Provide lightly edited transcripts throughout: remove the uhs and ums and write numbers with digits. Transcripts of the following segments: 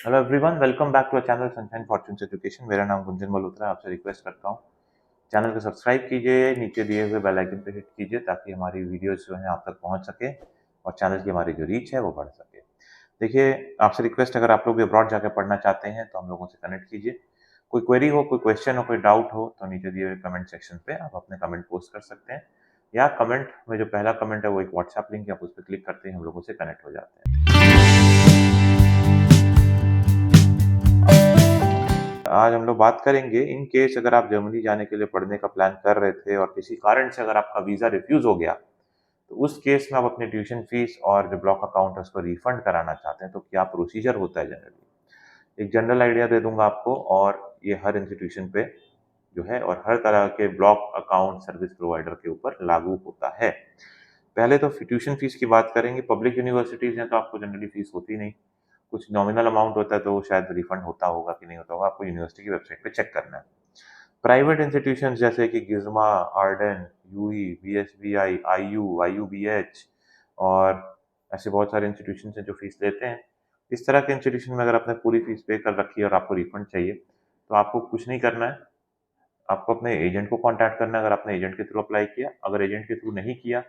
Hello everyone, welcome back to a channel sunshine fortunes education. मेरा नाम गुंजन मल्होत्रा है। आपसे रिक्वेस्ट करता हूँ चैनल को सब्सक्राइब कीजिए, नीचे दिए हुए बेल आइकन पे हिट कीजिए ताकि हमारी वीडियोस जो है आप तक पहुँच सके और चैनल की हमारी जो रीच है वो बढ़ सके। देखिए, आपसे रिक्वेस्ट, अगर आप लोग भी अब्रॉड जाकर पढ़ना चाहते हैं तो हम लोगों से कनेक्ट कीजिए। कोई क्वेरी हो, कोई क्वेश्चन हो, कोई डाउट हो तो नीचे दिए हुए कमेंट सेक्शन पे आप अपने कमेंट पोस्ट कर सकते हैं, या कमेंट में जो पहला कमेंट है वो एक व्हाट्सएप लिंक है, आप उस पर क्लिक करते हैं हम लोगों से कनेक्ट हो जाते हैं। आज हम लोग बात करेंगे, इन केस अगर आप जर्मनी जाने के लिए पढ़ने का प्लान कर रहे थे और किसी कारण से अगर आपका वीज़ा रिफ्यूज़ हो गया, तो उस केस में आप अपनी ट्यूशन फीस और जो ब्लॉक अकाउंट है उसको रिफंड कराना चाहते हैं, तो क्या प्रोसीजर होता है जनरली। एक जनरल आइडिया दे दूंगा आपको, और ये हर इंस्टीट्यूशन पे जो है और हर तरह के ब्लॉक अकाउंट सर्विस प्रोवाइडर के ऊपर लागू होता है। पहले तो ट्यूशन फीस की बात करेंगे। पब्लिक यूनिवर्सिटीज़ हैं तो आपको जनरली फीस होती नहीं, कुछ नॉमिनल अमाउंट होता है, तो शायद रिफंड होता होगा कि नहीं होता होगा, आपको यूनिवर्सिटी की वेबसाइट पे चेक करना है। प्राइवेट इंस्टीट्यूशंस जैसे कि गिज़मा, आर्डन, यूई, बीएसबीआई, आईयू, आईयूबीएच और ऐसे बहुत सारे इंस्टीट्यूशंस हैं जो फीस लेते हैं। इस तरह के इंस्टीट्यूशन में अगर आपने पूरी फीस पे कर रखी है और आपको रिफंड चाहिए, तो आपको कुछ नहीं करना है। आपको अपने एजेंट को कॉन्टैक्ट करना है, अगर आपने एजेंट के थ्रू अप्लाई किया। अगर एजेंट के थ्रू नहीं किया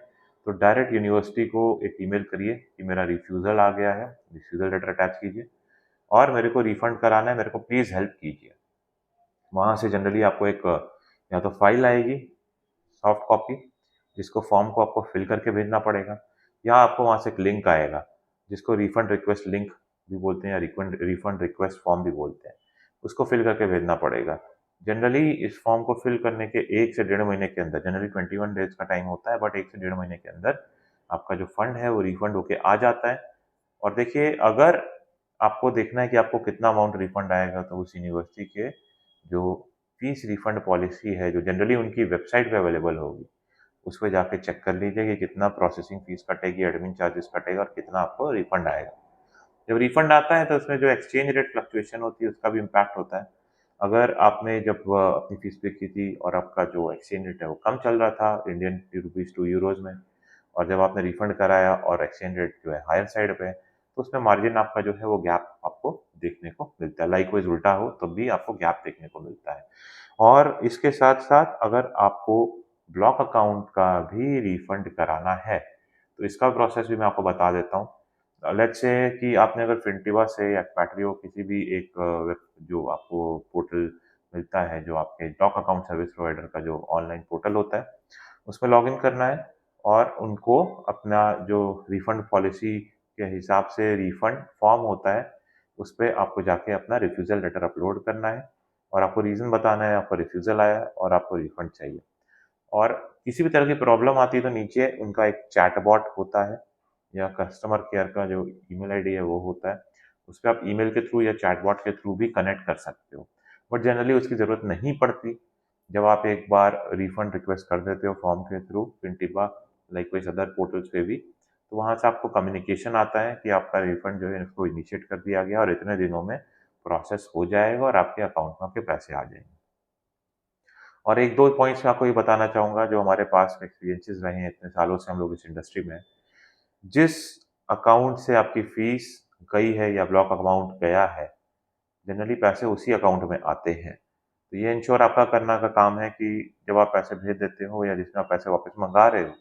तो डायरेक्ट यूनिवर्सिटी को एक ईमेल करिए कि मेरा रिफ्यूज़ल आ गया है, रिफ्यूज़ल लेटर अटैच कीजिए और मेरे को रिफंड कराना है, मेरे को प्लीज़ हेल्प कीजिए। वहाँ से जनरली आपको एक या तो फाइल आएगी, सॉफ्ट कॉपी, जिसको फॉर्म को आपको फिल करके भेजना पड़ेगा, या आपको वहाँ से एक लिंक आएगा जिसको रिफंड रिक्वेस्ट लिंक भी बोलते हैं या रिफंड रिक्वेस्ट फॉर्म भी बोलते हैं। उसको फिल करके भेजना पड़ेगा। जनरली इस फॉर्म को फिल करने के 1 से डेढ़ महीने के अंदर, जनरली 21 डेज़ का टाइम होता है, बट 1 से डेढ़ महीने के अंदर आपका जो फंड है वो रिफंड होके आ जाता है। और देखिए, अगर आपको देखना है कि आपको कितना अमाउंट रिफंड आएगा, तो उस यूनिवर्सिटी के जो फीस रिफंड पॉलिसी है, जो जनरली उनकी वेबसाइट पे अवेलेबल होगी, उस पे जाके चेक कर लीजिए कि कितना प्रोसेसिंग फीस कटेगी, एडमिन चार्जेस कटेगा और कितना आपको रिफंड आएगा। जब रिफंड आता है तो उसमें जो एक्सचेंज रेट फ्लक्चुएशन होती है उसका भी इम्पैक्ट होता है। अगर आपने जब अपनी फीस पे की थी और आपका जो एक्सचेंज रेट है वो कम चल रहा था इंडियन रुपीज़ टू यूरोज़ में, और जब आपने रिफंड कराया और एक्सचेंज रेट जो है हायर साइड पे है, तो उसमें मार्जिन आपका जो है वो गैप आपको देखने को मिलता है। लाइकवाइज उल्टा हो तब भी आपको गैप देखने को मिलता है। और इसके साथ-साथ अगर आपको ब्लॉक अकाउंट का भी रिफंड कराना है, तो इसका प्रोसेस भी मैं आपको बता देता हूँ। लेट्स से कि आपने अगर फिनटिवा से या पैट्रियो किसी भी एक जो आपको पोर्टल मिलता है, जो आपके ब्लॉक अकाउंट सर्विस प्रोवाइडर का जो ऑनलाइन पोर्टल होता है, उसमें लॉगिन करना है और उनको अपना जो रिफंड पॉलिसी के हिसाब से रिफंड फॉर्म होता है, उस पे आपको जाके अपना रिफ्यूज़ल लेटर अपलोड करना है और आपको रीज़न बताना है, आपका रिफ्यूज़ल आया है और आपको रिफंड चाहिए। और किसी भी तरह की प्रॉब्लम आती है तो नीचे उनका एक चैटबॉट होता है, या कस्टमर केयर का जो ईमेल आईडी है वो होता है। उस पे आप ईमेल के थ्रू या चैटबॉट के थ्रू भी कनेक्ट कर सकते हो। बट जनरली उसकी ज़रूरत नहीं पड़ती। जब आप एक बार रिफंड रिक्वेस्ट कर देते हो फॉर्म के थ्रू फिनटिपा, लाइकवाइज़ अदर पोर्टल्स पे भी, तो वहाँ से आपको कम्युनिकेशन आता है कि आपका रिफंड जो है इसको इनिशिएट कर दिया गया और इतने दिनों में प्रोसेस हो जाएगा और आपके अकाउंट में आपके पैसे आ जाएँगे। और 1-2 पॉइंट्स मैं आपको ये बताना चाहूँगा जो हमारे पास एक्सपीरियंसेस रहे हैं, इतने सालों से हम लोग इस इंडस्ट्री में हैं। जिस अकाउंट से आपकी फीस गई है या ब्लॉक अमाउंट गया है, जनरली पैसे उसी अकाउंट में आते हैं। तो ये इंश्योर आपका करना का काम है कि जब आप पैसे भेज देते हो या जिसमें आप पैसे वापस मँगा रहे हो,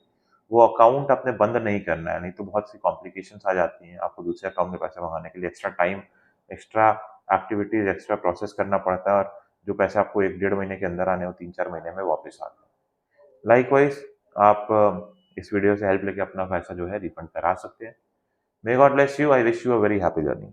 वो अकाउंट आपने बंद नहीं करना है, नहीं तो बहुत सी कॉम्प्लिकेशंस आ जाती हैं। आपको दूसरे अकाउंट में पैसे मंगाने के लिए extra time, extra activities, extra process करना पड़ता है, और जो पैसे आपको 1 डेढ़ महीने के अंदर आने, वो 3-4 महीने में वापस आते हैं। लाइकवाइज़ आप इस वीडियो से हेल्प लेके अपना पैसा जो है रिफंड करा सकते हैं। May God bless you. I wish you a very happy journey.